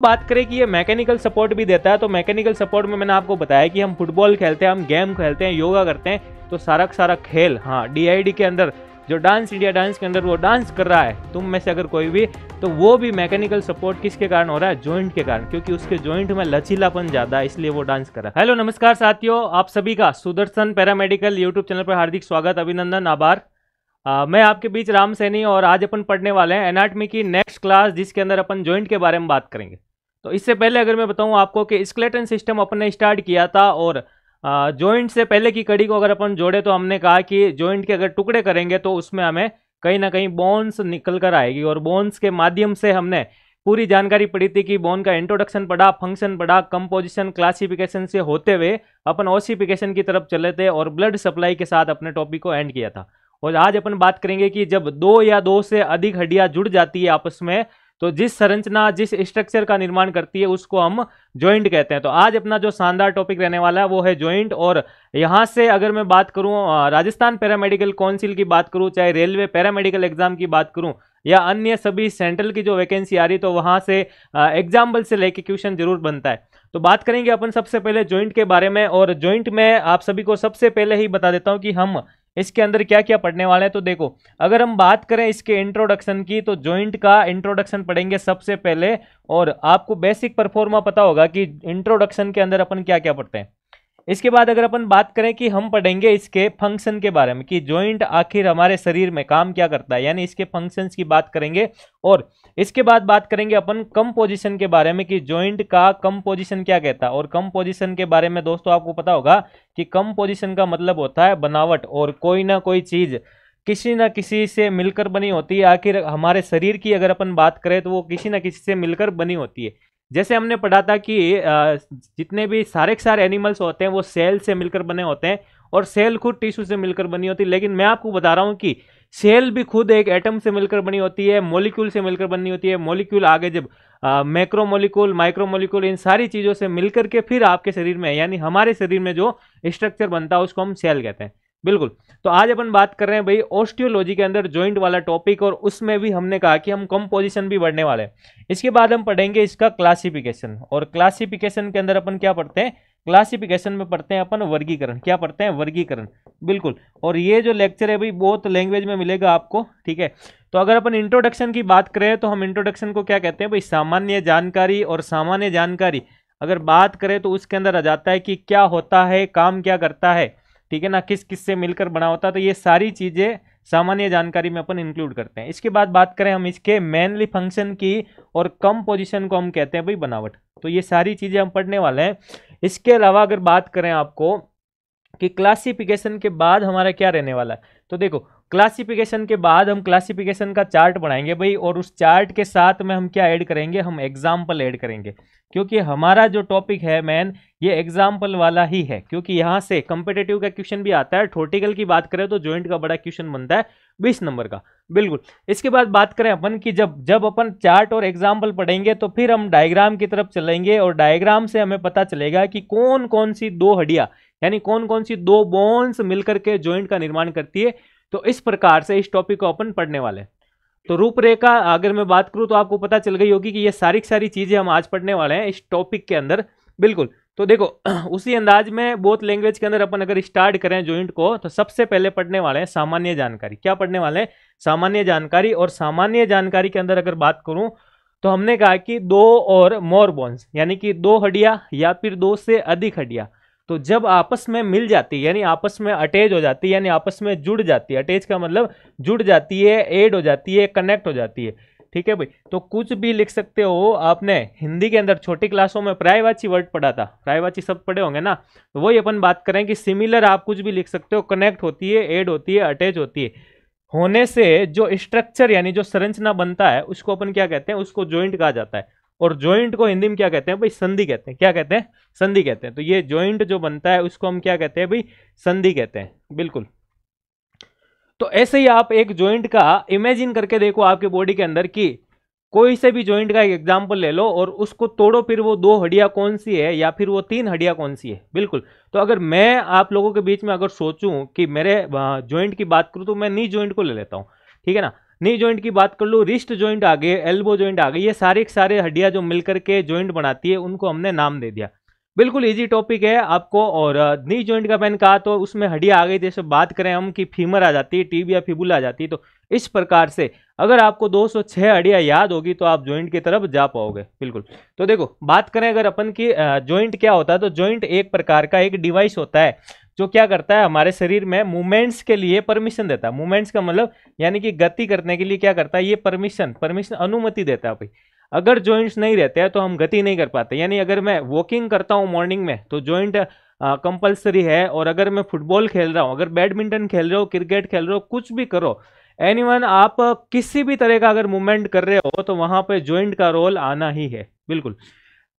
बात करें कि ये मैकेनिकल सपोर्ट भी देता है, तो मैकेनिकल सपोर्ट में मैंने आपको बताया कि हम फुटबॉल खेलते हैं, हम गेम खेलते हैं, योगा करते हैं, तो सारा का सारा खेल, हाँ, DID के अंदर जो डांस इंडिया डांस के अंदर वो डांस कर रहा है, तुम में से अगर कोई भी, तो वो भी मैकेनिकल सपोर्ट किसके कारण हो रहा है? जॉइंट के कारण, क्योंकि उसके जॉइंट में लचीलापन ज्यादा है, इसलिए वो डांस कर रहा है। हेलो नमस्कार साथियों, आप सभी का सुदर्शन पैरामेडिकल यूट्यूब चैनल पर हार्दिक स्वागत, अभिनंदन, आभार। मैं आपके बीच राम सैनी, और आज अपन पढ़ने वाले हैं एनाटॉमी की नेक्स्ट क्लास, जिसके अंदर अपन जॉइंट के बारे में बात करेंगे। तो इससे पहले अगर मैं बताऊं आपको कि स्केलेटन सिस्टम अपन ने स्टार्ट किया था, और जॉइंट से पहले की कड़ी को अगर अपन जोड़े तो हमने कहा कि जॉइंट के अगर टुकड़े करेंगे तो उसमें हमें कहीं ना कहीं बोन्स निकल कर आएगी, और बोन्स के माध्यम से हमने पूरी जानकारी पढ़ी थी कि बोन का इंट्रोडक्शन पढ़ा, फंक्शन पढ़ा, कंपोजिशन, क्लासिफिकेशन से होते हुए अपन ओसिफिकेशन की तरफ चले थे, और ब्लड सप्लाई के साथ अपने टॉपिक को एंड किया था। और आज अपन बात करेंगे कि जब दो या दो से अधिक हड्डियां जुड़ जाती है आपस में, तो जिस संरचना, जिस स्ट्रक्चर का निर्माण करती है उसको हम जॉइंट कहते हैं। तो आज अपना जो शानदार टॉपिक रहने वाला है वो है जॉइंट। और यहां से अगर मैं बात करूं, राजस्थान पैरामेडिकल काउंसिल की बात करूं, चाहे रेलवे पैरामेडिकल एग्जाम की बात करूं, या अन्य सभी सेंट्रल की जो वैकेंसी आ रही, तो वहां से एग्जाम्पल से लेके क्वेश्चन जरूर बनता है। तो बात करेंगे अपन सबसे पहले जॉइंट के बारे में, और जॉइंट में आप सभी को सबसे पहले ही बता देता हूं कि हम इसके अंदर क्या क्या पढ़ने वाले हैं। तो देखो, अगर हम बात करें इसके इंट्रोडक्शन की, तो जॉइंट का इंट्रोडक्शन पढ़ेंगे सबसे पहले, और आपको बेसिक परफॉर्मा पता होगा कि इंट्रोडक्शन के अंदर अपन क्या क्या पढ़ते हैं। इसके बाद अगर अपन बात करें कि हम पढ़ेंगे इसके फंक्शन के बारे में, कि जॉइंट आखिर हमारे शरीर में काम क्या करता है, यानी इसके फंक्शंस की बात करेंगे। और इसके बाद बात करेंगे अपन कंपोजिशन के बारे में, कि जॉइंट का कंपोजिशन क्या कहता है। और कंपोजिशन के बारे में दोस्तों आपको पता होगा कि कंपोजिशन का मतलब होता है बनावट, और कोई ना कोई चीज किसी ना किसी से मिलकर बनी होती है। आखिर हमारे शरीर की अगर अपन बात करें तो वो किसी ना किसी से मिलकर बनी होती है। जैसे हमने पढ़ा था कि जितने भी सारे के सारे एनिमल्स होते हैं वो सेल से मिलकर बने होते हैं, और सेल खुद टिश्यू से मिलकर बनी होती है। लेकिन मैं आपको बता रहा हूं कि सेल भी खुद एक एटम से मिलकर बनी होती है, मॉलिक्यूल से मिलकर बनी होती है। मॉलिक्यूल आगे जब मैक्रो मॉलिक्यूल, माइक्रो मॉलिक्यूल, इन सारी चीजों से मिलकर के फिर आपके शरीर में, यानी हमारे शरीर में जो स्ट्रक्चर बनता है उसको हम सेल कहते हैं। बिल्कुल। तो आज अपन बात कर रहे हैं भाई ऑस्टियोलॉजी के अंदर जॉइंट वाला टॉपिक, और उसमें भी हमने कहा कि हम कंपोजिशन भी पढ़ने वाले हैं। इसके बाद हम पढ़ेंगे इसका क्लासिफिकेशन, और क्लासिफिकेशन के अंदर अपन क्या पढ़ते हैं? क्लासिफिकेशन में पढ़ते हैं अपन वर्गीकरण। क्या पढ़ते हैं? वर्गीकरण। बिल्कुल। और ये जो लेक्चर है भाई बहुत लैंग्वेज में मिलेगा आपको, ठीक है। तो अगर अपन इंट्रोडक्शन की बात करें तो हम इंट्रोडक्शन को क्या कहते हैं भाई? सामान्य जानकारी। और सामान्य जानकारी अगर बात करें तो उसके अंदर आ जाता है कि क्या होता है, काम क्या करता है, ठीक है ना, किस किस से मिलकर बना होता है। तो ये सारी चीजें सामान्य जानकारी में अपन इंक्लूड करते हैं। इसके बाद बात करें हम इसके मेनली फंक्शन की, और कंपोजिशन को हम कहते हैं भाई बनावट। तो ये सारी चीजें हम पढ़ने वाले हैं। इसके अलावा अगर बात करें आपको कि क्लासिफिकेशन के बाद हमारा क्या रहने वाला है, तो देखो, क्लासिफिकेशन के बाद हम क्लासिफिकेशन का चार्ट बनाएंगे भाई, और उस चार्ट के साथ में हम क्या ऐड करेंगे? हम एग्जाम्पल ऐड करेंगे, क्योंकि हमारा जो टॉपिक है मैन ये एग्जाम्पल वाला ही है। क्योंकि यहाँ से कंपेटेटिव का क्वेश्चन भी आता है, थ्योरेटिकल की बात करें तो जॉइंट का बड़ा क्वेश्चन बनता है 20 नंबर का। बिल्कुल। इसके बाद बात करें अपन कि जब अपन चार्ट और एग्जाम्पल पढ़ेंगे तो फिर हम डायग्राम की तरफ चलेंगे, और डायग्राम से हमें पता चलेगा कि कौन कौन सी दो हड्डियां, यानी कौन कौन सी दो बोन्स मिलकर के जॉइंट का निर्माण करती है। तो इस प्रकार से इस टॉपिक को अपन पढ़ने वाले हैं। तो रूपरेखा अगर मैं बात करूं तो आपको पता चल गई होगी कि ये सारी सारी चीजें हम आज पढ़ने वाले हैं इस टॉपिक के अंदर। बिल्कुल। तो देखो उसी अंदाज में बहुत लैंग्वेज के अंदर अपन अगर स्टार्ट करें जॉइंट को, तो सबसे पहले पढ़ने वाले हैं सामान्य जानकारी। क्या पढ़ने वाले हैं? सामान्य जानकारी। और सामान्य जानकारी के अंदर अगर बात करूं तो हमने कहा कि दो और मोर बोन्स, यानी कि दो हड्डियां या फिर दो से अधिक हड्डियां, तो जब आपस में मिल जाती है, यानी आपस में अटैच हो जाती है, यानी आपस में जुड़ जाती है। अटैच का मतलब जुड़ जाती है, ऐड हो जाती है, कनेक्ट हो जाती है, ठीक है भाई। तो कुछ भी लिख सकते हो। आपने हिंदी के अंदर छोटी क्लासों में पर्यायवाची वर्ड पढ़ा था, पर्यायवाची शब्द पढ़े होंगे ना, तो वही अपन बात करें कि सिमिलर आप कुछ भी लिख सकते हो। कनेक्ट होती है, ऐड होती है, अटैच होती है, होने से जो स्ट्रक्चर यानी जो संरचना बनता है उसको अपन क्या कहते हैं? उसको जॉइंट कहा जाता है। और जॉइंट को हिंदी में क्या कहते हैं भाई? संधि कहते हैं। क्या कहते हैं? संधि कहते हैं। तो ये जॉइंट जो बनता है उसको हम क्या कहते हैं भाई? संधि कहते हैं। बिल्कुल। तो ऐसे ही आप एक जॉइंट का इमेजिन करके देखो आपके बॉडी के अंदर, कि कोई से भी जॉइंट का एक एग्जांपल ले लो और उसको तोड़ो, फिर वो दो हड्डियां कौन सी है या फिर वो तीन हड्डियां कौन सी है। बिल्कुल। तो अगर मैं आप लोगों के बीच में अगर सोचूं कि मेरे जॉइंट की बात करूं तो मैं नी जॉइंट को ले लेता हूं, ठीक है ना। नी जॉइंट की बात कर लूँ, रिस्ट जॉइंट आ गए, एल्बो जॉइंट आ गई, ये सारे के सारे हड्डियां जो मिलकर के जॉइंट बनाती है उनको हमने नाम दे दिया। बिल्कुल इजी टॉपिक है आपको। और नी जॉइंट का मैंने कहा तो उसमें हड्डियां आ गई, जैसे बात करें हम कि फीमर आ जाती है, टिबिया फिबुला आ जाती है। तो इस प्रकार से अगर आपको 206 हड्डियां याद होगी तो आप जॉइंट की तरफ जा पाओगे। बिल्कुल। तो देखो बात करें अगर अपन की जॉइंट क्या होता है, तो जॉइंट एक प्रकार का एक डिवाइस होता है जो क्या करता है, हमारे शरीर में मूवमेंट्स के लिए परमिशन देता है। मूवमेंट्स का मतलब यानी कि गति करने के लिए क्या करता है, ये परमिशन अनुमति देता है भाई। अगर जॉइंट्स नहीं रहते हैं तो हम गति नहीं कर पाते। यानी अगर मैं वॉकिंग करता हूं मॉर्निंग में तो जॉइंट कंपलसरी है, और अगर मैं फुटबॉल खेल रहा हूं, अगर बैडमिंटन खेल रहे हो, क्रिकेट खेल रहे हो, कुछ भी करो, एनीवन आप किसी भी तरह का अगर मूवमेंट कर रहे हो तो वहां पे जॉइंट का रोल आना ही है। बिल्कुल।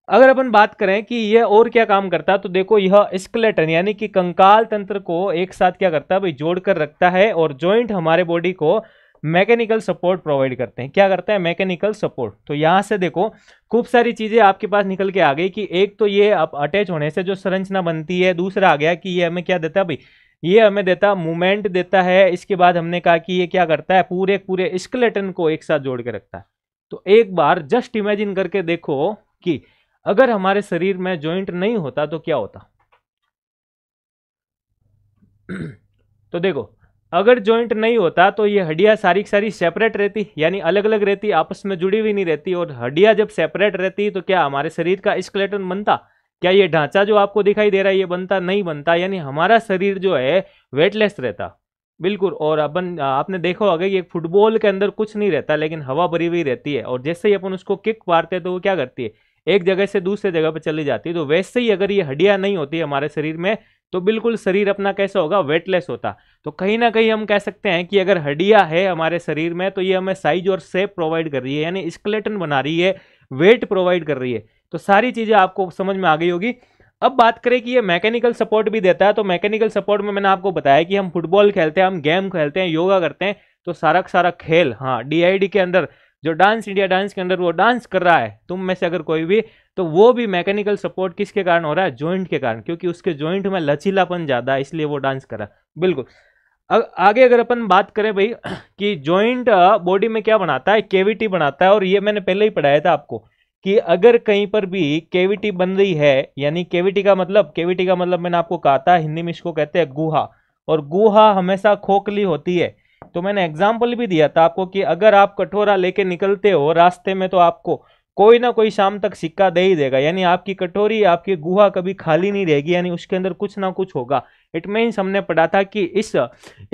अगर अपन बात करें कि यह और क्या काम करता है, तो देखो यह स्केलेटन यानी कि कंकाल तंत्र को एक साथ क्या करता है भाई, जोड़कर रखता है। और जॉइंट हमारे बॉडी को मैकेनिकल सपोर्ट प्रोवाइड करते हैं। क्या करता है, मैकेनिकल सपोर्ट। तो यहां से देखो खूब सारी चीजें आपके पास निकल के आ गई कि एक तो ये अब अटैच होने से जो संरचना बनती है, दूसरा आ गया कि ये हमें क्या देता है भाई, ये हमें देता मूवमेंट देता है। इसके बाद हमने कहा कि ये क्या करता है, पूरे पूरे स्केलेटन को एक साथ जोड़ के रखता है। तो एक बार जस्ट इमेजिन करके देखो कि अगर हमारे शरीर में जॉइंट नहीं होता तो क्या होता। तो देखो अगर जॉइंट नहीं होता तो ये हड्डियां सारी की सारी सेपरेट रहती, यानी अलग अलग रहती, आपस में जुड़ी हुई नहीं रहती। और हड्डियां जब सेपरेट रहती तो क्या हमारे शरीर का स्केलेटन बनता, क्या ये ढांचा जो आपको दिखाई दे रहा है ये बनता, नहीं बनता। यानी हमारा शरीर जो है वेटलेस रहता। बिल्कुल। और अपन आपने देखा होगा कि एक फुटबॉल के अंदर कुछ नहीं रहता लेकिन हवा भरी हुई रहती है, और जैसे ही अपन उसको किक मारते हैं तो वो क्या करती है, एक जगह से दूसरे जगह पर चली जाती है। तो वैसे ही अगर ये हड्डियां नहीं होती हमारे शरीर में तो बिल्कुल शरीर अपना कैसा होगा, वेटलेस होता। तो कहीं ना कहीं हम कह सकते हैं कि अगर हड्डियां है हमारे शरीर में तो ये हमें साइज और शेप प्रोवाइड कर रही है, यानी स्केलेटन बना रही है, वेट प्रोवाइड कर रही है। तो सारी चीजें आपको समझ में आ गई होगी। अब बात करें कि ये मैकेनिकल सपोर्ट भी देता है, तो मैकेनिकल सपोर्ट में मैंने आपको बताया कि हम फुटबॉल खेलते हैं, हम गेम खेलते हैं, योगा करते हैं, तो सारा का सारा खेल, हाँ डीआईडी के अंदर जो डांस इंडिया डांस के अंदर वो डांस कर रहा है, तुम में से अगर कोई भी, तो वो भी मैकेनिकल सपोर्ट किसके कारण हो रहा है, जॉइंट के कारण, क्योंकि उसके जॉइंट में लचीलापन ज्यादा है इसलिए वो डांस कर रहा है। बिल्कुल। आगे अगर अपन बात करें भाई कि जॉइंट बॉडी में क्या बनाता है, केविटी बनाता है। और ये मैंने पहले ही पढ़ाया था आपको कि अगर कहीं पर भी केविटी बन रही है, यानी केविटी का मतलब मैंने आपको कहा था हिंदी में इसको कहते हैं गुहा, और गुहा हमेशा खोखली होती है। तो मैंने एग्जाम्पल भी दिया था आपको कि अगर आप कटोरा लेके निकलते हो रास्ते में तो आपको कोई ना कोई शाम तक सिक्का दे ही देगा, यानी आपकी कटोरी, आपकी गुहा कभी खाली नहीं रहेगी, यानी उसके अंदर कुछ ना कुछ होगा। इट मीन्स हमने पढ़ा था कि इस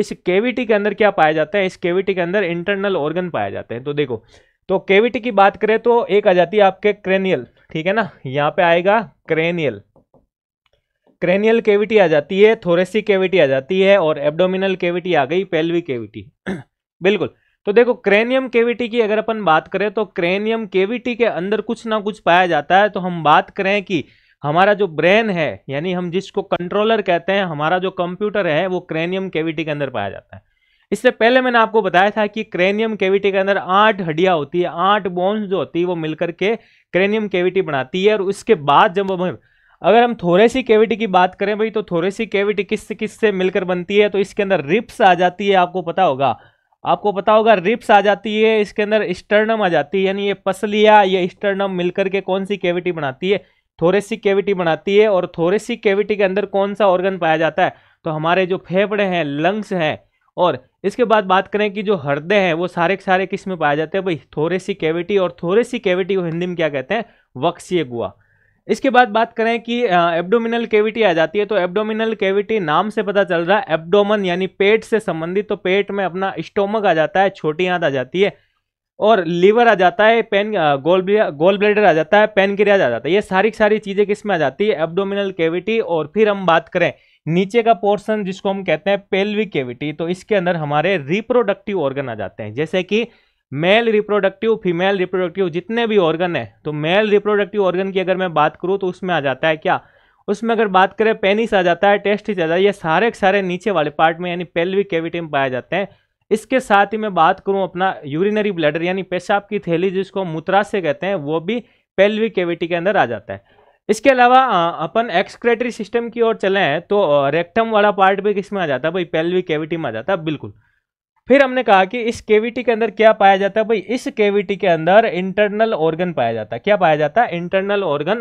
केविटी के अंदर क्या पाया जाता है, इस केविटी के अंदर इंटरनल ऑर्गन पाए जाते हैं। तो देखो, तो केविटी की बात करें तो एक आ जाती है आपके क्रेनियल, ठीक है ना, यहाँ पे आएगा क्रेनियल केविटी आ जाती है, थोरेसिक केविटी आ जाती है, और एब्डोमिनल केविटी आ गई, पेल्विक केविटी। बिल्कुल। तो देखो क्रेनियम केविटी की अगर अपन बात करें तो क्रेनियम केविटी के अंदर कुछ ना कुछ पाया जाता है। तो हम बात करें कि हमारा जो ब्रेन है, यानी हम जिसको कंट्रोलर कहते हैं, हमारा जो कंप्यूटर है, वो क्रेनियम केविटी के अंदर पाया जाता है। इससे पहले मैंने आपको बताया था कि क्रेनियम केविटी के अंदर 8 हड्डियां होती है, 8 बोन्स जो होती है वो मिलकर के क्रेनियम केविटी बनाती है। और उसके बाद जब अगर हम थोरेसिक केविटी की बात करें भाई, तो थोरेसिक केविटी किससे मिलकर बनती है, तो इसके अंदर रिप्स आ जाती है, आपको पता होगा रिप्स आ जाती है, इसके अंदर स्टर्नम आ जाती है, यानी ये पसलिया, ये स्टर्नम मिलकर के कौन सी केविटी बनाती है, थोरेसिक केविटी बनाती है। और थोरेसिक केविटी के अंदर कौन सा ऑर्गन पाया जाता है, तो हमारे जो फेफड़े हैं, लंग्स हैं। और इसके बाद बात करें कि जो हृदय है वो सारे के सारे किस में पाए जाते हैं भाई, थोरेसिक केविटी। और थोरेसिक केविटी को हिंदी में क्या कहते हैं, वक्सीय गुहा। इसके बाद बात करें कि एब्डोमिनल केविटी आ जाती है, तो एब्डोमिनल केविटी नाम से पता चल रहा है, एब्डोमन यानी पेट से संबंधित, तो पेट में अपना स्टोमक आ जाता है, छोटी आंत आ जाती है, और लीवर आ जाता है, गोल ब्लैडर आ जाता है, पेनक्रियाज आ जाता है। ये सारी सारी चीजें किस में आ जाती है, एब्डोमिनल केविटी। और फिर हम बात करें नीचे का पोर्शन जिसको हम कहते हैं पेल्विक केविटी, तो इसके अंदर हमारे रिप्रोडक्टिव ऑर्गन आ जाते हैं, जैसे कि मेल रिप्रोडक्टिव, फीमेल रिप्रोडक्टिव, जितने भी ऑर्गन है। तो मेल रिप्रोडक्टिव ऑर्गन की अगर मैं बात करूं तो उसमें आ जाता है क्या, उसमें अगर बात करें पेनिस आ जाता है, टेस्टिस आ जाता है, ये सारे के सारे नीचे वाले पार्ट में यानी पेल्विक केविटी में पाए जाते हैं। इसके साथ ही मैं बात करूं अपना यूरिनरी ब्लैडर यानी पेशाब की थैली जिसको मूत्राशय कहते हैं, वो भी पेल्विक केविटी के अंदर आ जाता है। इसके अलावा अपन एक्सक्रेटरी सिस्टम की ओर चले तो रेक्टम वाला पार्ट भी किसमें आ जाता है भाई, पेल्विक केविटी में आ जाता है। बिल्कुल। फिर हमने कहा कि इस केविटी के अंदर क्या पाया जाता है भाई, इस केविटी के अंदर इंटरनल ऑर्गन पाया जाता है। क्या पाया जाता है? Internal organ.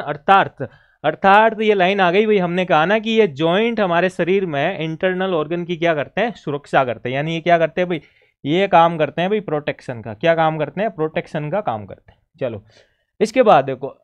अर्थात ये लाइन आ गई भाई, हमने कहा ना कि ये जॉइंट हमारे शरीर में इंटरनल ऑर्गन की क्या करते हैं? सुरक्षा करते हैं। यानी ये क्या करते हैं भाई? ये काम करते हैं भाई प्रोटेक्शन का। क्या काम करते हैं? प्रोटेक्शन का काम करते हैं। चलो इसके बाद देखो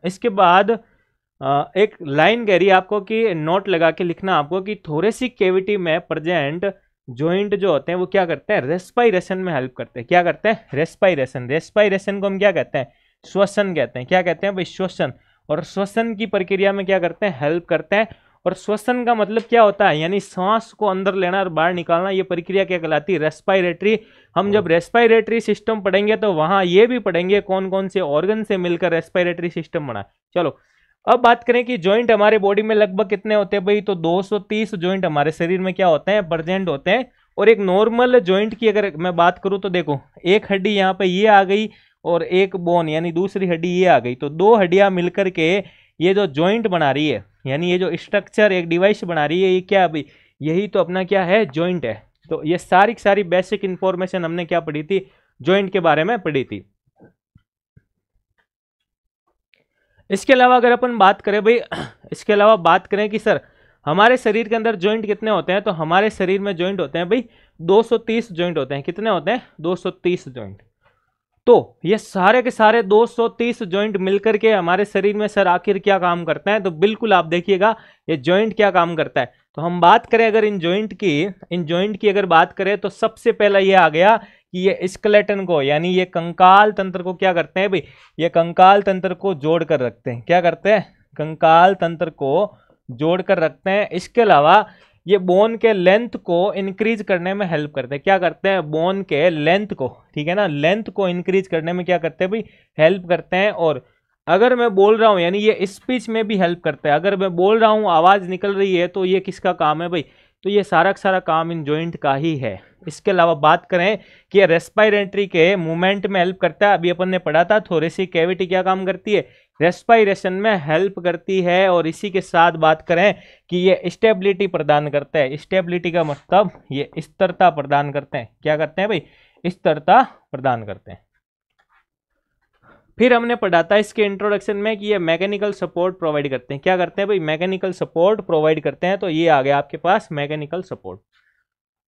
इसके बाद एक लाइन कह रही है आपको कि नोट लगा के लिखना आपको कि थोरेसिक कैविटी में प्रेजेंट जॉइंट जो होते हैं वो क्या करते हैं? रेस्पायरेशन में हेल्प करते हैं। क्या करते हैं? रेस्पायरेशन को हम क्या कहते हैं? श्वसन कहते हैं। क्या कहते हैं भाई? श्वसन। और श्वसन की प्रक्रिया में क्या करते हैं? हेल्प करते हैं। और श्वसन का मतलब क्या होता है? यानी सांस को अंदर लेना और बाहर निकालना। ये प्रक्रिया क्या कहलाती है? रेस्पायरेटरी। हम जब रेस्पायरेटरी सिस्टम पढ़ेंगे तो वहां ये भी पढ़ेंगे कौन कौन से ऑर्गन से मिलकर रेस्पायरेटरी सिस्टम बना। चलो अब बात करें कि जॉइंट हमारे बॉडी में लगभग कितने होते हैं भाई, तो 230 जॉइंट हमारे शरीर में क्या होते हैं? प्रेजेंट होते हैं। और एक नॉर्मल जॉइंट की अगर मैं बात करूं तो देखो, एक हड्डी यहाँ पे ये आ गई और एक बोन यानी दूसरी हड्डी ये आ गई, तो दो हड्डियां मिलकर के ये जो जॉइंट बना रही है, यानी ये जो स्ट्रक्चर एक डिवाइस बना रही है, ये क्या भाई? यही तो अपना क्या है? जॉइंट है। तो ये सारी की सारी बेसिक इंफॉर्मेशन हमने क्या पढ़ी थी? जॉइंट के बारे में पढ़ी थी। इसके अलावा अगर अपन बात करें भाई, इसके अलावा बात करें कि सर हमारे शरीर के अंदर जॉइंट कितने होते हैं, तो हमारे शरीर में जॉइंट होते हैं भाई 230 जॉइंट होते हैं। कितने होते हैं? 230 जॉइंट। तो ये सारे के सारे 230 जॉइंट मिलकर के हमारे शरीर में सर आखिर क्या काम करते हैं, तो बिल्कुल आप देखिएगा ये जॉइंट क्या काम करता है। तो हम बात करें अगर इन जॉइंट की अगर बात करें तो सबसे पहला ये आ गया कि ये स्केलेटन को यानी ये कंकाल तंत्र को क्या करते हैं भाई? ये कंकाल तंत्र को जोड़ कर रखते हैं। क्या करते हैं? कंकाल तंत्र को जोड़ कर रखते हैं। इसके अलावा ये बोन के लेंथ को इंक्रीज करने में हेल्प करते हैं। क्या करते हैं? बोन के लेंथ को, ठीक है ना, लेंथ को इंक्रीज करने में क्या करते हैं भाई? हेल्प करते हैं। और अगर मैं बोल रहा हूं यानी ये स्पीच में भी हेल्प करता है। अगर मैं बोल रहा हूं आवाज निकल रही है तो ये किसका काम है भाई? तो ये सारा का सारा काम इन जॉइंट का ही है। इसके अलावा बात करें कि रेस्पायरेटरी के मूवमेंट में हेल्प करता है। अभी अपन ने पढ़ा था थोरेसिक कैविटी क्या काम करती है? रेस्पायरेशन में हेल्प करती है। और इसी के साथ बात करें कि ये स्टेबिलिटी प्रदान करता है। स्टेबिलिटी का मतलब ये स्थिरता प्रदान करते हैं। क्या करते हैं भाई? स्थिरता प्रदान करते हैं। फिर हमने पढ़ा था इसके इंट्रोडक्शन में कि ये मैकेनिकल सपोर्ट प्रोवाइड करते हैं। क्या करते हैं भाई? मैकेनिकल सपोर्ट प्रोवाइड करते हैं। तो ये आ गया आपके पास मैकेनिकल सपोर्ट।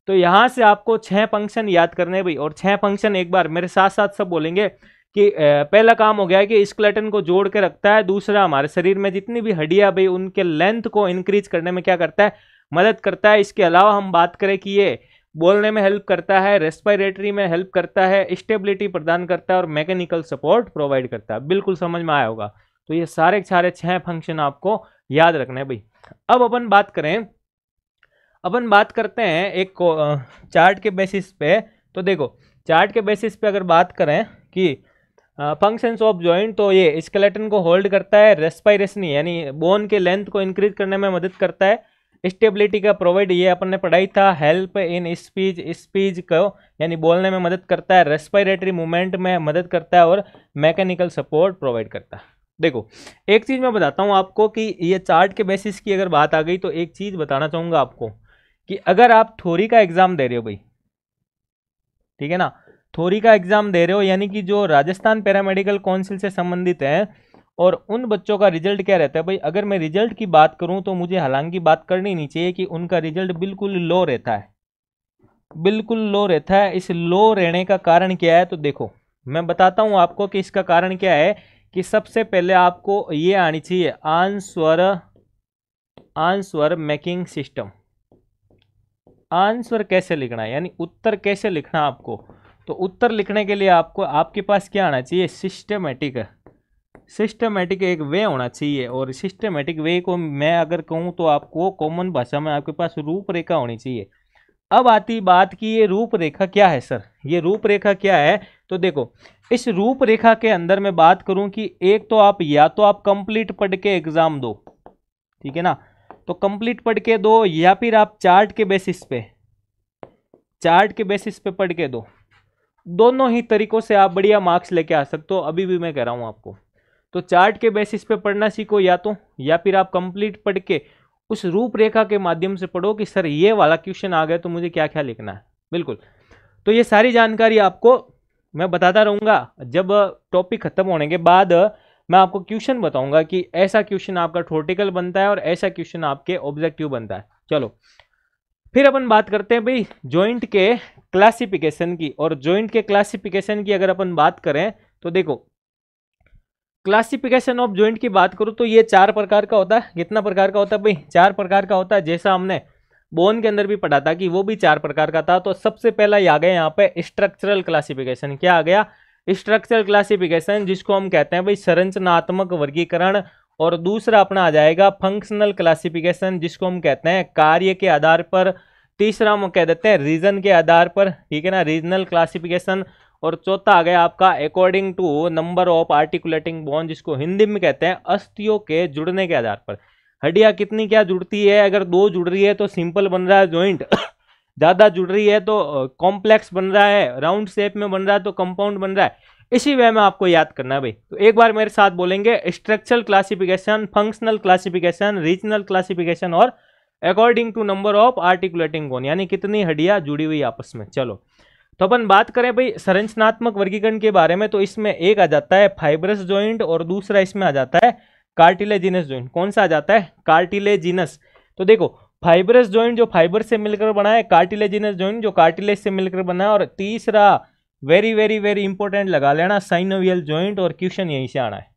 तो यहां से आपको 6 फंक्शन याद करने भाई, और 6 फंक्शन एक बार मेरे साथ साथ सब बोलेंगे कि पहला काम हो गया कि स्केलेटन को जोड़ के रखता है। दूसरा, हमारे शरीर में जितनी भी हड्डियां भाई उनके लेंथ को इंक्रीज करने में क्या करता है? मदद करता है। इसके अलावा हम बात करें कि ये बोलने में हेल्प करता है, रेस्पिरेटरी में हेल्प करता है, स्टेबिलिटी प्रदान करता है और मैकेनिकल सपोर्ट प्रोवाइड करता है। बिल्कुल समझ में आया होगा। तो ये सारे 6 फंक्शन आपको याद रखना है भाई। अब अपन बात करते हैं एक चार्ट के बेसिस पे। तो देखो चार्ट के बेसिस पे अगर बात करें कि फंक्शंस ऑफ जॉइंट, तो ये स्केलेटन को होल्ड करता है, रेस्पिरेशन यानी बोन के लेंथ को इंक्रीज करने में मदद करता है, स्टेबिलिटी का प्रोवाइड ये अपन ने पढ़ाई था, हेल्प इन स्पीच को यानी बोलने में मदद करता है, रेस्पिरेटरी मूवमेंट में मदद करता है और मैकेनिकल सपोर्ट प्रोवाइड करता है। देखो एक चीज मैं बताता हूँ आपको कि ये चार्ट के बेसिस की अगर बात आ गई तो एक चीज बताना चाहूंगा आपको कि अगर आप थ्योरी का एग्जाम दे रहे हो भाई, ठीक है ना, थ्योरी का एग्जाम दे रहे हो यानी कि जो राजस्थान पैरामेडिकल काउंसिल से संबंधित है, और उन बच्चों का रिजल्ट क्या रहता है भाई? अगर मैं रिजल्ट की बात करूं तो मुझे हालांकि बात करनी नहीं चाहिए कि उनका रिजल्ट बिल्कुल लो रहता है, बिल्कुल लो रहता है। इस लो रहने का कारण क्या है? तो देखो मैं बताता हूं आपको कि इसका कारण क्या है कि सबसे पहले आपको ये आनी चाहिए आंसर मेकिंग सिस्टम। आंसर कैसे लिखना है यानी उत्तर कैसे लिखना आपको, तो उत्तर लिखने के लिए आपको आपके पास क्या आना चाहिए? सिस्टमेटिक एक वे होना चाहिए। और सिस्टमेटिक वे को मैं अगर कहूँ तो आपको कॉमन भाषा में आपके पास रूपरेखा होनी चाहिए। अब आती बात कि ये रूपरेखा क्या है सर, ये रूपरेखा क्या है? तो देखो इस रूपरेखा के अंदर मैं बात करूं कि एक तो आप या तो आप कंप्लीट पढ़ के एग्जाम दो, ठीक है ना, तो कंप्लीट पढ़ के दो, या फिर आप चार्ट के बेसिस पे पढ़ के दो। दोनों ही तरीकों से आप बढ़िया मार्क्स लेके आ सकते हो। अभी भी मैं कह रहा हूं आपको, तो चार्ट के बेसिस पे पढ़ना सीखो या फिर आप कंप्लीट पढ़ के उस रूपरेखा के माध्यम से पढ़ो कि सर ये वाला क्वेश्चन आ गया तो मुझे क्या क्या लिखना है। बिल्कुल। तो ये सारी जानकारी आपको मैं बताता रहूँगा। जब टॉपिक खत्म होने के बाद मैं आपको क्वेश्चन बताऊंगा कि ऐसा क्वेश्चन आपका थ्योरेटिकल बनता है और ऐसा क्वेश्चन आपके ऑब्जेक्टिव बनता है। चलो फिर अपन बात करते हैं भाई जॉइंट के क्लासिफिकेशन की। और जॉइंट के क्लासिफिकेशन की अगर अपन बात करें तो देखो, क्लासिफिकेशन ऑफ जॉइंट की बात करूं तो ये 4 प्रकार का होता है। कितना प्रकार का होता है भाई? 4 प्रकार का होता है। जैसा हमने बोन के अंदर भी पढ़ा था कि वो भी 4 प्रकार का था। तो सबसे पहला आ गया यहाँ पे स्ट्रक्चरल क्लासिफिकेशन। क्या आ गया? स्ट्रक्चरल क्लासिफिकेशन, जिसको हम कहते हैं भाई संरचनात्मक वर्गीकरण। और दूसरा अपना आ जाएगा फंक्शनल क्लासिफिकेशन, जिसको हम कहते हैं कार्य के आधार पर। तीसरा हम कह देते हैं रीजन के आधार पर, ठीक है ना, रीजनल क्लासिफिकेशन। और चौथा आ गया आपका according to number of articulating bone, जिसको हिंदी में कहते हैं अस्थियों के जुड़ने के आधार पर। हड्डियां कितनी क्या जुड़ती है? अगर 2 जुड़ रही है तो सिंपल बन रहा है जॉइंट, ज्यादा जुड़ रही है तो कॉम्प्लेक्स बन रहा है, राउंड शेप में बन रहा है तो कंपाउंड बन रहा है। इसी वे में आपको याद करना है भाई। तो एक बार मेरे साथ बोलेंगे, structural classification, functional classification, regional classification और according to number of articulating bone, यानी कितनी हड्डियां जुड़ी हुई आपस में। चलो तो अपन बात करें भाई संरचनात्मक वर्गीकरण के बारे में, तो इसमें एक आ जाता है फाइब्रस जॉइंट और दूसरा इसमें आ जाता है कार्टिलेजिनस जॉइंट। कौन सा आ जाता है? कार्टिलेजिनस। तो देखो, फाइब्रस जॉइंट जो फाइबर से मिलकर बना है, कार्टिलेजिनस जॉइंट जो कार्टिलेज से मिलकर बना है, और तीसरा वेरी वेरी वेरी इंपॉर्टेंट लगा लेना, साइनोवियल जॉइंट। और क्वेश्चन यहीं से आना है,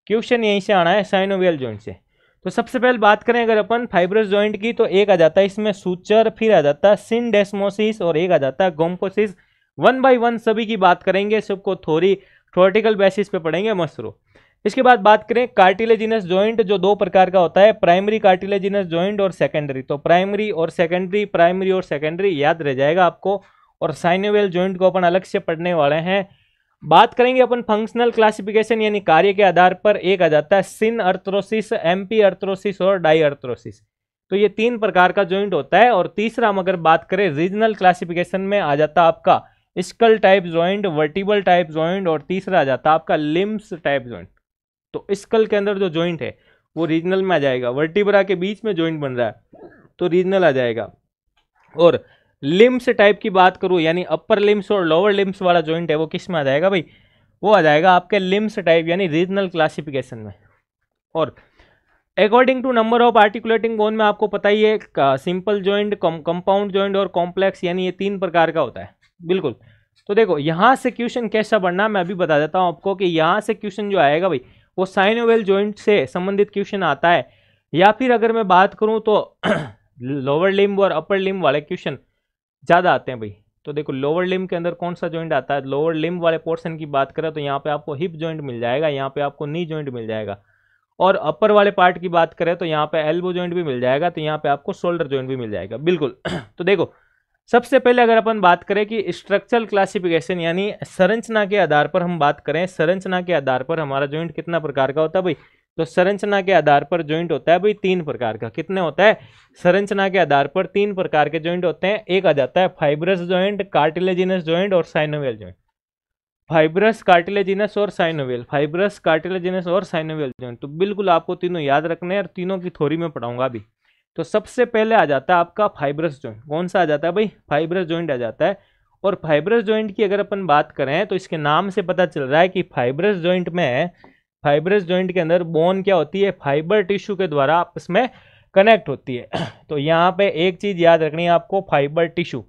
क्वेश्चन यहीं से आना है साइनोवियल जॉइंट से। तो सबसे पहले बात करें अगर अपन फाइब्रस जॉइंट की, तो एक आ जाता है इसमें सूचर, फिर आ जाता है सिंडेस्मोसिस और एक आ जाता है गोम्पोसिस। 1 बाय 1 सभी की बात करेंगे, सबको थ्योरेटिकल बेसिस पे पढ़ेंगे, मस्त रहो। इसके बाद बात करें कार्टिलेजिनस जॉइंट, जो 2 प्रकार का होता है, प्राइमरी कार्टिलेजिनस जॉइंट और सेकेंडरी। तो प्राइमरी और सेकेंडरी, प्राइमरी और सेकेंडरी याद रह जाएगा आपको। और साइनोवियल जॉइंट को अपन अलग से पढ़ने वाले हैं। बात करेंगे अपन फंक्शनल क्लासिफिकेशन, यानी कार्य के आधार पर। एक आ जाता है सिन अर्थरोसिस, एम्पी अर्थरोसिस और डाई अर्थरोसिस। तो ये 3 प्रकार का जॉइंट होता है। और तीसरा हम अगर बात करें रीजनल क्लासिफिकेशन में, आ जाता है आपका skull type joint, vertebral type joint, और तीसरा आ जाता है आपका लिम्स टाइप जॉइंट। तो स्कल के अंदर जो जॉइंट है वो रीजनल में आ जाएगा, वर्टिब्रा के बीच में जॉइंट बन रहा है तो रीजनल आ जाएगा। और लिम्स टाइप की बात करूं, यानी अपर लिम्स और लोअर लिम्स वाला जॉइंट है, वो किस में आ जाएगा भाई? वो आ जाएगा आपके लिम्स टाइप, यानी रीजनल क्लासिफिकेशन में। और according to number of articulating bone में आपको पता ही है, सिंपल जॉइंट, कंपाउंड जॉइंट और कॉम्प्लेक्स, यानी ये 3 प्रकार का होता है। बिल्कुल। तो देखो यहां से क्वेश्चन कैसा बनना मैं अभी बता देता हूं आपको, कि यहां से क्वेश्चन जो आएगा भाई वो साइनोवियल जॉइंट से संबंधित क्वेश्चन आता है। या फिर अगर मैं बात करूं तो लोअर लिम्ब और अपर लिम्ब वाले क्वेश्चन ज्यादा आते हैं भाई। तो देखो लोअर लिम्ब के अंदर कौन सा जॉइंट आता है? लोअर लिम्ब वाले पोर्शन की बात करें तो यहाँ पे आपको हिप जॉइंट मिल जाएगा, यहाँ पे आपको नी जॉइंट मिल जाएगा। और अपर वाले पार्ट की बात करें तो यहाँ पे एल्बो जॉइंट भी मिल जाएगा, तो यहाँ पे आपको शोल्डर जॉइंट भी मिल जाएगा। बिल्कुल। तो देखो सबसे पहले अगर अपन बात करें कि स्ट्रक्चरल क्लासिफिकेशन, यानी संरचना के आधार पर हम बात करें, संरचना के आधार पर हमारा जॉइंट कितना प्रकार का होता है भाई? तो संरचना के आधार पर जॉइंट होता है भाई 3 प्रकार का। कितने होता है? संरचना के आधार पर 3 प्रकार के जॉइंट होते हैं। एक आ जाता है फाइब्रस जॉइंट, कार्टिलेजिनस जॉइंट और साइनोवियल जॉइंट। फाइब्रस, कार्टिलेजिनस और साइनोवियल, फाइब्रस, कार्टिलेजिनस और साइनोवियल जॉइंट। तो बिल्कुल आपको तीनों याद रखने हैं और तीनों की थ्योरी में पढ़ाऊंगा अभी। तो सबसे पहले आ जाता है आपका फाइब्रस जॉइंट। कौन सा आ जाता है भाई? फाइब्रस जॉइंट आ जाता है। और फाइब्रस जॉइंट की अगर अपन बात करें तो इसके नाम से पता चल रहा है कि फाइब्रस जॉइंट में, फाइब्रस जॉइंट के अंदर बोन क्या होती है? फाइबर टिश्यू के द्वारा आपस में कनेक्ट होती है। तो यहाँ पे एक चीज याद रखनी है आपको, फाइबर टिश्यू,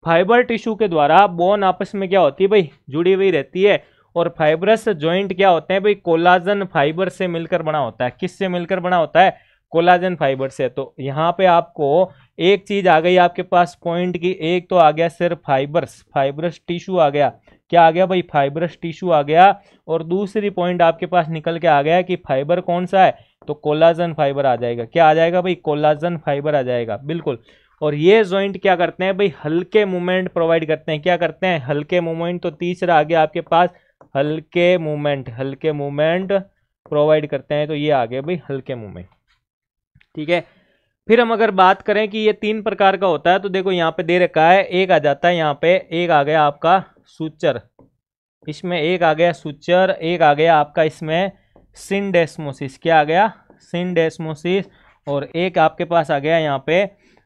फाइबर टिश्यू के द्वारा बोन आपस में क्या होती है भाई? जुड़ी हुई रहती है। और फाइब्रस जॉइंट क्या होते हैं भाई? कोलाजन फाइबर से मिलकर बना होता है। किससे मिलकर बना होता है? कोलाजन फाइबर से। तो यहाँ पे आपको एक चीज आ गई आपके पास पॉइंट की, एक तो आ गया सिर्फ फाइबर्स, फाइब्रस टिश्यू आ गया। क्या आ गया भाई? फाइब्रस टिश्यू आ गया। और दूसरी पॉइंट आपके पास निकल के आ गया कि फाइबर कौन सा है? तो कोलाजन फाइबर आ जाएगा। क्या आ जाएगा भाई? कोलाजन फाइबर आ जाएगा। बिल्कुल। और ये जॉइंट क्या करते हैं भाई? हल्के मूवमेंट प्रोवाइड करते हैं। क्या करते हैं? हल्के मूवमेंट। तो तीसरा आ गया आपके पास हल्के मूवमेंट, हल्के मूवमेंट प्रोवाइड करते हैं। तो ये आ गया भाई हल्के मूवमेंट। ठीक है। फिर हम अगर बात करें कि ये 3 प्रकार का होता है, तो देखो यहाँ पे दे रखा है, एक आ जाता है यहाँ पे, एक आ गया आपका सूचर, इसमें एक आ गया सूचर, एक आ गया आपका इसमें सिंडेस्मोसिस। क्या आ गया? सिंडेस्मोसिस। और एक आपके पास आ गया यहाँ पे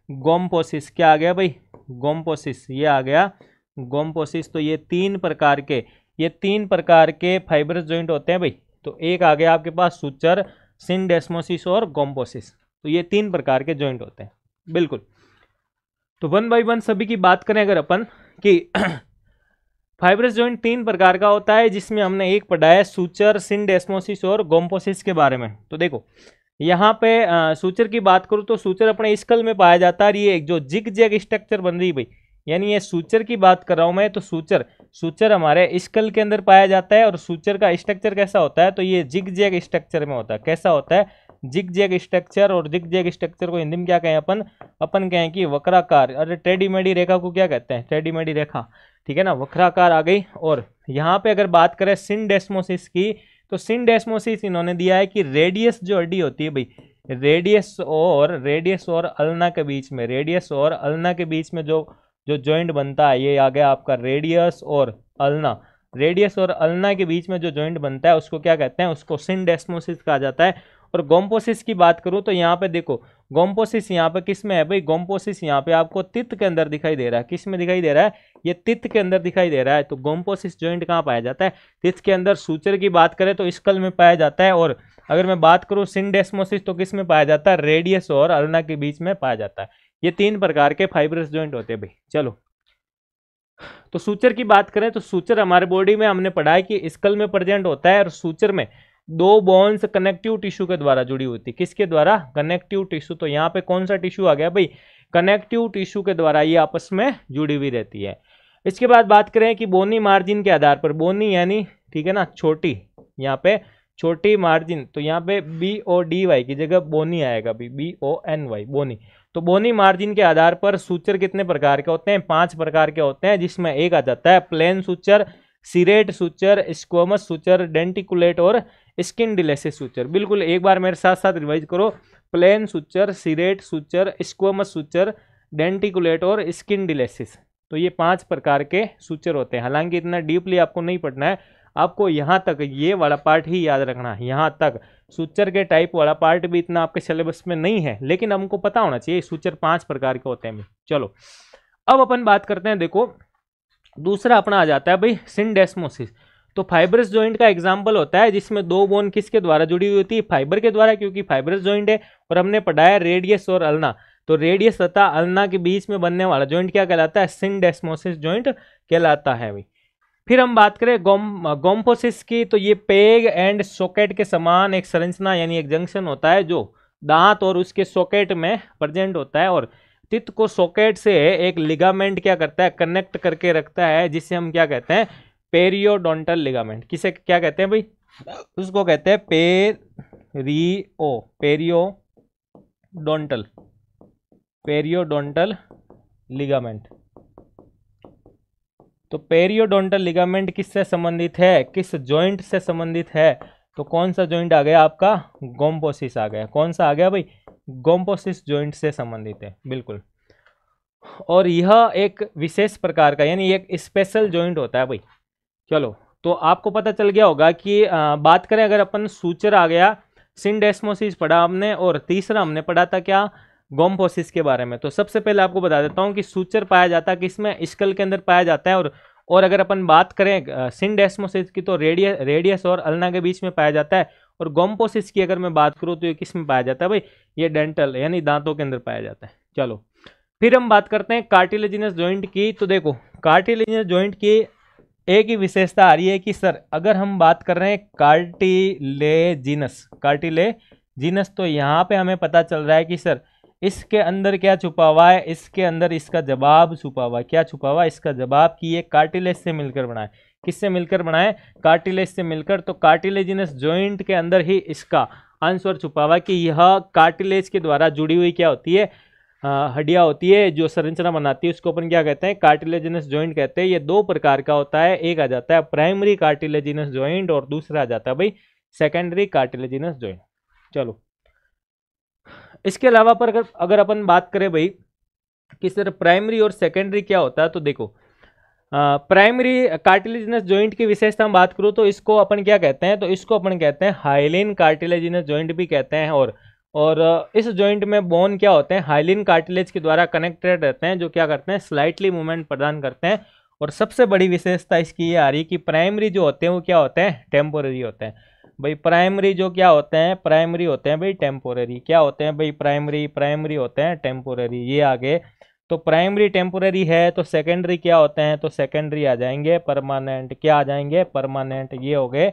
गोम्पोसिस। क्या आ गया भाई? गोम्पोसिस। ये आ गया गोम्पोसिस। तो ये तीन प्रकार के फाइब्रस जॉइंट होते हैं भाई। तो एक आ गया आपके पास सूचर, सिंडेस्मोसिस और गोम्पोसिस। तो ये तीन प्रकार के जॉइंट होते हैं बिल्कुल। तो वन बाय वन सभी की बात करें अगर अपन कि फाइब्रस जॉइंट तीन प्रकार का होता है, जिसमें हमने एक पढ़ा है सूचर, सिंडेस्मोसिस और गोम्पोसिस के बारे में। तो देखो यहाँ पे सूचर की बात करूँ तो सूचर अपने स्कल में पाया जाता है। ये एक जो जिग जैग स्ट्रक्चर बन रही है भाई, यानी ये सूचर की बात कर रहा हूं मैं। तो सूचर हमारे स्कल के अंदर पाया जाता है। और सूचर का स्ट्रक्चर कैसा होता है, तो ये जिग जैग स्ट्रक्चर में होता है। कैसा होता है, जिग जैग स्ट्रक्चर। और जिग जैग स्ट्रक्चर को हिंदी में क्या कहें अपन कहें कि वक्राकार। अरे टेढ़ी मेढ़ी रेखा को क्या कहते हैं, टेढ़ी मेढ़ी रेखा, ठीक है ना, वक्राकार आ गई। और यहाँ पे अगर बात करें सिंडेस्मोसिस की, तो सिंडेस्मोसिस इन्होंने दिया है कि रेडियस जो हड्डी होती है भाई, रेडियस और अल्ना के बीच में, रेडियस और अल्ना के बीच में जो जॉइंट बनता है, ये आ गया आपका रेडियस और अल्ना। रेडियस और अल्ना के बीच में जो जॉइंट बनता है उसको क्या कहते हैं, उसको सिंडेस्मोसिस कहा जाता है। और गोम्पोसिस की बात करूं तो यहाँ पे देखो गोम्पोसिस यहाँ पे किस में है भाई, गोम्पोसिस यहाँ पे आपको तित के अंदर दिखाई दे रहा है। किस में दिखाई दे रहा है, ये तित के अंदर दिखाई दे रहा है। तो गोम्पोसिस जॉइंट कहाँ पाया जाता है, तित के अंदर। सूचर की बात करें तो स्कल में पाया जाता है। और अगर मैं बात करूं सिंडेस्मोसिस तो किस में पाया जाता है, रेडियस और अल्ना के बीच में पाया जाता है। ये तीन प्रकार के फाइब्रस जॉइंट होते हैं भाई। चलो तो सूचर की बात करें तो सूचर हमारे बॉडी में हमने पढ़ा है कि स्कल में प्रेजेंट होता है। और सूचर में दो बोन्स कनेक्टिव टिश्यू के द्वारा जुड़ी होती है। किसके द्वारा, कनेक्टिव टिश्यू। तो यहाँ पे कौन सा टिश्यू आ गया भाई, कनेक्टिव टिश्यू के द्वारा ये आपस में जुड़ी हुई रहती है। इसके बाद बात करें कि बोनी मार्जिन के आधार पर, बोनी यानी ठीक है ना छोटी, यहाँ पे छोटी मार्जिन, तो यहाँ पे BODY की जगह बोनी आएगा भी, BONY बोनी। तो बोनी मार्जिन के आधार पर सूचर कितने प्रकार के होते हैं, 5 प्रकार के होते हैं, जिसमें एक आ जाता है plane suture, Siret suture, स्क्वोमस suture, डेंटिकुलेट और स्किनडिलेसिस सूचर। बिल्कुल एक बार मेरे साथ साथ रिवाइज करो, plane suture, Siret suture, स्क्वोमस suture, डेंटिकुलेट और स्किनडिलेसिस। तो ये 5 प्रकार के सूचर होते हैं। हालांकि इतना डीपली आपको नहीं पढ़ना है, आपको यहाँ तक ये वाला पार्ट ही याद रखना है। यहाँ तक सूचर के टाइप वाला पार्ट भी इतना आपके सिलेबस में नहीं है, लेकिन हमको पता होना चाहिए सूचर 5 प्रकार के होते हैं। चलो अब अपन बात करते हैं, देखो दूसरा अपना आ जाता है भाई सिंडेस्मोसिस। तो फाइब्रस जॉइंट का एग्जांपल होता है जिसमें दो बोन किसके द्वारा जुड़ी हुई होती है, फाइबर के द्वारा, क्योंकि फाइब्रस जॉइंट है। और हमने पढ़ाया रेडियस और अल्ना। तो रेडियस तथा अल्ना के बीच में बनने वाला जॉइंट क्या कहलाता है, सिंडेस्मोसिस जॉइंट कहलाता है भाई। फिर हम बात करें गोम्पोसिस की, तो ये पेग एंड सॉकेट के समान एक संरचना यानी एक जंक्शन होता है जो दांत और उसके सॉकेट में प्रेजेंट होता है। और तित को सॉकेट से एक लिगामेंट क्या करता है, कनेक्ट करके रखता है, जिसे हम क्या कहते हैं, पेरियोडोंटल लिगामेंट। किसे क्या कहते हैं भाई, उसको कहते हैं पेरियोडोंटल लिगामेंट। तो पेरियोडोंटल लिगामेंट किससे संबंधित है, किस जॉइंट से संबंधित है, तो कौन सा जॉइंट आ गया आपका, गोम्पोसिस आ गया। कौन सा आ गया भाई, गोम्पोसिस जॉइंट से संबंधित है बिल्कुल। और यह एक विशेष प्रकार का यानी एक स्पेशल जॉइंट होता है भाई। चलो तो आपको पता चल गया होगा कि बात करें अगर अपन सूचर आ गया, सिंडेस्मोसिस पढ़ा हमने, और तीसरा हमने पढ़ा था क्या, गोम्पोसिस के बारे में। तो सबसे पहले आपको बता देता हूं कि सूचर पाया जाता है किसमें, स्कल के अंदर पाया जाता है। और अगर अपन बात करें सिंडेस्मोसिस की तो रेडियस और अल्ना के बीच में पाया जाता है। और गोम्पोसिस की अगर मैं बात करूं तो ये किस में पाया जाता है भाई, ये डेंटल यानी दांतों के अंदर पाया जाता है। चलो फिर हम बात करते हैं कार्टिलेजिनस जॉइंट की। तो देखो कार्टिलेजिनस जॉइंट की एक ही विशेषता आ रही है कि सर अगर हम बात कर रहे हैं कार्टिलेजिनस, तो यहाँ पे हमें पता चल रहा है कि सर इसके अंदर क्या छुपा हुआ है, इसके अंदर इसका जवाब छुपा हुआ है। क्या छुपा हुआ है, इसका जवाब कि ये कार्टिलेज से मिलकर बना है। किससे मिलकर बना है, कार्टिलेज से मिलकर। तो कार्टिलेजिनस जॉइंट के अंदर ही इसका आंसर छुपा हुआ है कि यह कार्टिलेज के द्वारा जुड़ी हुई क्या होती है, हड्डियां होती है जो संरचना बनाती है, उसको अपन क्या कहते हैं, कार्टिलेजिनस जॉइंट कहते हैं। ये 2 प्रकार का होता है, एक आ जाता है प्राइमरी कार्टिलेजिनस जॉइंट और दूसरा आ जाता है भाई सेकेंडरी कार्टिलेजिनस जॉइंट। चलो इसके अलावा पर अगर अपन बात करें भाई कि सर प्राइमरी और सेकेंडरी क्या होता है, तो देखो प्राइमरी कार्टिलेजिनस जॉइंट की विशेषता हम बात करूँ तो इसको अपन क्या कहते हैं, तो इसको अपन कहते हैं हाइलिन कार्टिलेजिनस जॉइंट भी कहते हैं। और इस जॉइंट में बोन क्या होते हैं, हाइलिन कार्टिलेज के द्वारा कनेक्टेड रहते हैं, जो क्या करते हैं, स्लाइटली मूवमेंट प्रदान करते हैं। और सबसे बड़ी विशेषता इसकी ये आ रही कि प्राइमरी जो होते हैं वो क्या होते हैं, टेम्पोररी होते हैं भाई। प्राइमरी जो क्या होते हैं, प्राइमरी होते हैं भाई टेम्पोररी। क्या होते हैं भाई, प्राइमरी होते हैं टेम्पोररी। ये आगे तो प्राइमरी टेम्पोररी है, तो सेकेंडरी क्या होते हैं, तो सेकेंडरी आ जाएंगे परमानेंट। क्या आ जाएंगे, परमानेंट। ये हो गए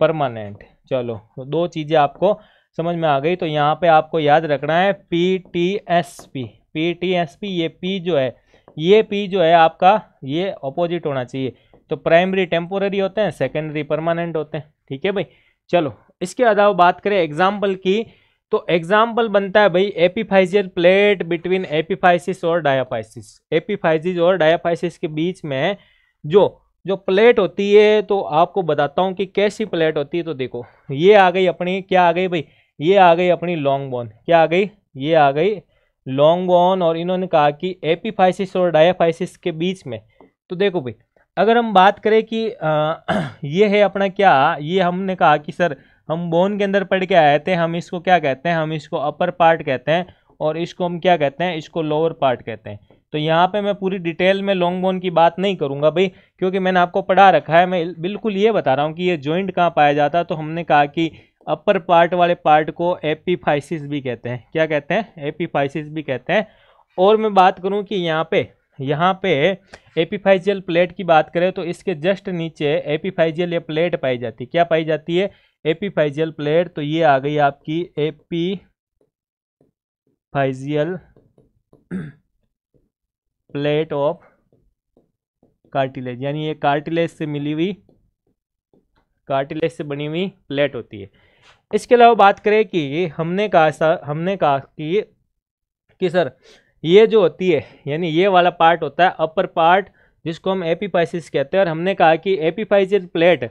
परमानेंट। चलो तो दो चीज़ें आपको समझ में आ गई। तो यहाँ पे आपको याद रखना है PTSP। PTSP ये P जो है, ये P जो है आपका ये ऑपोजिट होना चाहिए। तो प्राइमरी टेम्पोररी होते हैं, सेकेंडरी परमानेंट होते हैं। ठीक है भाई। चलो इसके अलावा बात करें एग्जाम्पल की, तो एग्जाम्पल बनता है भाई एपिफाइजियल प्लेट बिटवीन एपिफाइसिस और डायाफाइसिस। एपिफाइसिस और डायाफाइसिस के बीच में जो जो प्लेट होती है, तो आपको बताता हूँ कि कैसी प्लेट होती है। तो देखो ये आ गई अपनी, क्या आ गई भाई, ये आ गई अपनी लॉन्ग बोन। क्या आ गई, ये आ गई लॉन्ग बोन। और इन्होंने कहा कि एपिफाइसिस और डायाफाइसिस के बीच में, तो देखो भाई अगर हम बात करें कि ये है अपना क्या, ये हमने कहा कि सर हम बोन के अंदर पढ़ के आए थे, हम इसको क्या कहते हैं, हम इसको अपर पार्ट कहते हैं और इसको हम क्या कहते हैं, इसको लोअर पार्ट कहते हैं। तो यहाँ पे मैं पूरी डिटेल में लॉन्ग बोन की बात नहीं करूँगा भाई, क्योंकि मैंने आपको पढ़ा रखा है। मैं बिल्कुल ये बता रहा हूँ कि ये जॉइंट कहाँ पाया जाता है। तो हमने कहा कि अपर पार्ट वाले पार्ट को एपिफाइसिस भी कहते हैं। क्या कहते हैं, एपिफाइसिस भी कहते हैं। और मैं बात करूँ कि यहाँ पे एपिफाइजियल प्लेट की बात करें तो इसके जस्ट नीचे एपिफाइजियल ये प्लेट पाई जाती है। क्या पाई जाती है, एपिफाइजियल प्लेट। तो ये आ गई आपकी एपिफाइजियल प्लेट ऑफ कार्टिलेज, यानी ये कार्टिलेज से मिली हुई, कार्टिलेज से बनी हुई प्लेट होती है। इसके अलावा बात करें कि हमने कहा कि सर ये जो होती है, यानी ये वाला पार्ट होता है अपर पार्ट, जिसको हम एपिफाइसिस कहते हैं। और हमने कहा कि एपिफाइजियल प्लेट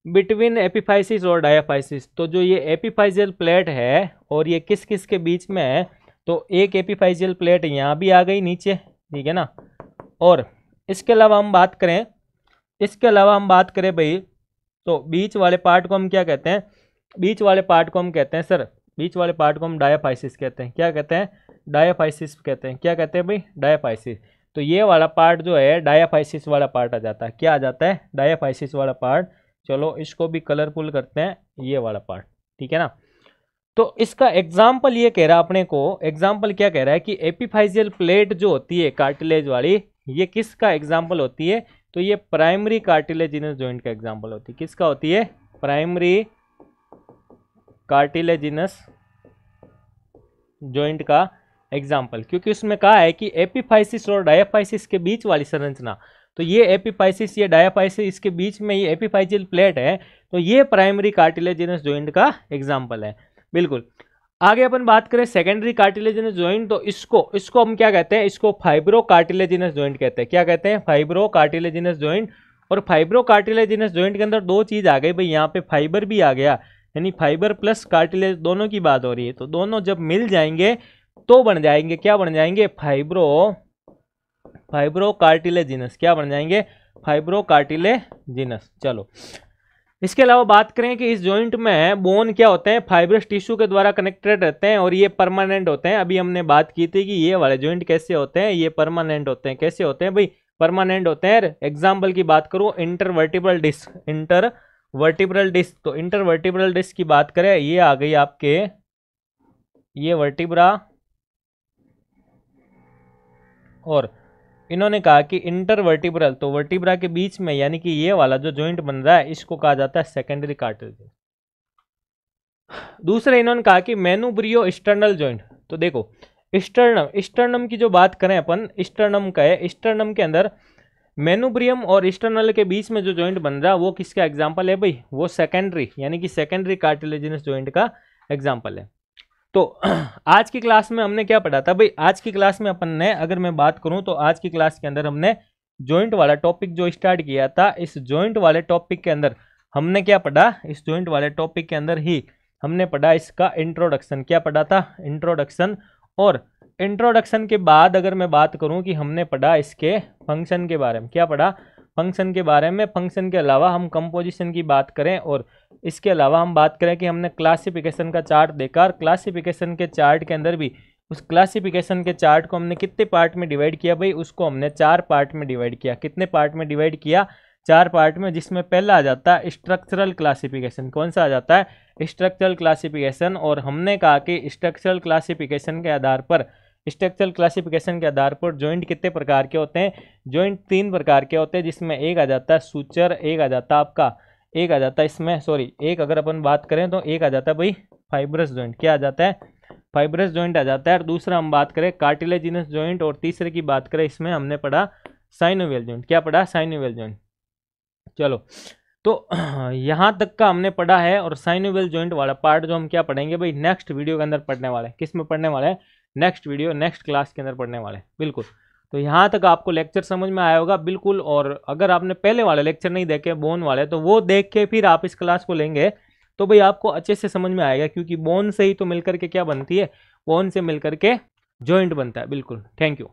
बिटवीन एपिफाइसिस और डायाफाइसिस। तो जो ये एपिफाइजियल प्लेट है और ये किस किस के बीच में है, तो एक एपिफाइजियल प्लेट यहाँ भी आ गई नीचे, ठीक है ना। और इसके अलावा हम बात करें भाई, तो बीच वाले पार्ट को हम क्या कहते हैं, बीच वाले पार्ट को हम कहते हैं सर, बीच वाले पार्ट को हम डायाफाइसिस कहते हैं। क्या कहते हैं, डायाफाइसिस कहते हैं। क्या कहते हैं भाई, डायाफाइसिस। तो ये वाला पार्ट जो है डायाफाइसिस वाला पार्ट आ जाता है। क्या आ जाता है, डायाफाइसिस वाला पार्ट। चलो इसको भी कलरफुल करते हैं, ये वाला पार्ट, ठीक है ना। तो इसका एग्जाम्पल ये कह रहा है अपने को, एग्जाम्पल क्या कह रहा है कि एपिफाइजियल प्लेट जो होती है कार्टिलेज वाली, ये किसका एग्जाम्पल होती है, तो ये प्राइमरी कार्टिलेजिनस जॉइंट का एग्जाम्पल होती है। किसका होती है, प्राइमरी कार्टिलेजिनस जॉइंट का एग्जाम्पल। क्योंकि उसमें कहा है कि एपिफाइसिस और डायाफाइसिस के बीच वाली संरचना, तो ये एपिफाइसिस, ये डायाफाइसिस, इसके बीच में ये एपिफाइजियल प्लेट है, तो ये प्राइमरी कार्टिलेजिनस जॉइंट का एग्जाम्पल है। बिल्कुल। आगे अपन बात करें सेकेंडरी कार्टिलेजिनस जॉइंट, तो इसको हम क्या कहते हैं, इसको फाइब्रो कार्टिलेजिनस जॉइंट कहते हैं। क्या कहते हैं, फाइब्रो कार्टिलेजिनस जॉइंट। और फाइब्रो कार्टिलेजिनस जॉइंट के अंदर दो चीज आ गई भाई, यहाँ पे फाइबर भी आ गया, यानी फाइबर प्लस कार्टिलेज दोनों की बात हो रही है। तो दोनों जब मिल जाएंगे तो बन जाएंगे, क्या बन जाएंगे, फाइब्रो कार्टिलेजिनस। क्या बन जाएंगे, फाइब्रो कार्टिलेजिनस। चलो इसके अलावा बात करें कि इस जॉइंट में बोन क्या होते हैं, फाइब्रस टिश्यू के द्वारा कनेक्टेड रहते हैं और ये परमानेंट होते हैं। अभी हमने बात की थी कि ये वाले जॉइंट कैसे होते हैं, ये परमानेंट होते हैं। कैसे होते हैं भाई, परमानेंट होते हैं। एग्जाम्पल की बात करूँ, इंटरवर्टिब्रल डिस्क, इंटरवर्टिब्रल डिस्क। तो इंटरवर्टिब्रल डिस्क की बात करें, ये आ गई आपके, ये वर्टिब्रा, और इन्होंने कहा कि इंटरवर्टिब्रल, तो वर्टिब्रा के बीच में, यानी कि ये वाला जो जॉइंट बन रहा है, इसको कहा जाता है सेकेंडरी कार्टिलेज। दूसरे इन्होंने कहा कि मेनुब्रियो स्टर्नल जॉइंट। तो देखो स्टर्नम की जो बात करें अपन, स्टर्नम का है, स्टर्नम के अंदर मेनुब्रियम और स्टर्नल के बीच में जो जॉइंट बन रहा है वो किसका एग्जाम्पल है भाई, वो सेकेंडरी, यानी कि सेकेंडरी कार्टिलेजिनस जॉइंट का एग्जाम्पल है। तो आज की क्लास में हमने क्या पढ़ा था भाई, आज की क्लास में अपन ने, अगर मैं बात करूं तो आज की क्लास के अंदर हमने जॉइंट वाला टॉपिक जो स्टार्ट किया था, इस जॉइंट वाले टॉपिक के अंदर हमने क्या पढ़ा, इस जॉइंट वाले टॉपिक के अंदर ही हमने पढ़ा इसका इंट्रोडक्शन। क्या पढ़ा था, इंट्रोडक्शन। और इंट्रोडक्शन के बाद अगर मैं बात करूं कि हमने पढ़ा इसके फंक्शन के बारे में। क्या पढ़ा, फंक्शन के बारे में। फंक्शन के अलावा हम कंपोजिशन की बात करें, और इसके अलावा हम बात करें कि हमने क्लासिफिकेशन का चार्ट देखा, और क्लासिफिकेशन के चार्ट के अंदर भी उस क्लासिफिकेशन के चार्ट को हमने कितने पार्ट में डिवाइड किया भाई, उसको हमने 4 पार्ट में डिवाइड किया। कितने पार्ट में डिवाइड किया? 4 पार्ट में, जिसमें पहला आ जाता है स्ट्रक्चरल क्लासिफिकेशन। कौन सा आ जाता है? Structural classification. और हमने कहा कि स्ट्रक्चरल क्लासिफिकेशन के आधार पर जॉइंट कितने प्रकार के होते हैं? जॉइंट 3 प्रकार के होते हैं, जिसमें एक आ जाता है सूचर, एक आ जाता है इसमें एक अगर अपन बात करें तो एक आ जाता है भाई फाइब्रस जॉइंट। क्या आ जाता है? फाइब्रस जॉइंट आ जाता है। और दूसरा हम बात करें कार्टिलेजिनस जॉइंट, और तीसरे की बात करें इसमें हमने पढ़ा साइनोवियल जॉइंट। क्या पढ़ा? Synovial joint. चलो, तो यहाँ तक का हमने पढ़ा है। और साइनोवियल जॉइंट वाला पार्ट जो हम क्या पढ़ेंगे भाई, नेक्स्ट वीडियो के अंदर पढ़ने वाले हैं। किस में पढ़ने वाले हैं? नेक्स्ट क्लास के अंदर पढ़ने वाले हैं। बिल्कुल। तो यहाँ तक आपको लेक्चर समझ में आया होगा बिल्कुल। और अगर आपने पहले वाले लेक्चर नहीं देखे बोन वाले, तो वो देख के फिर आप इस क्लास को लेंगे तो भाई आपको अच्छे से समझ में आएगा, क्योंकि बोन से ही तो मिलकर के क्या बनती है? बोन से मिलकर के जॉइंट बनता है। बिल्कुल। Thank you.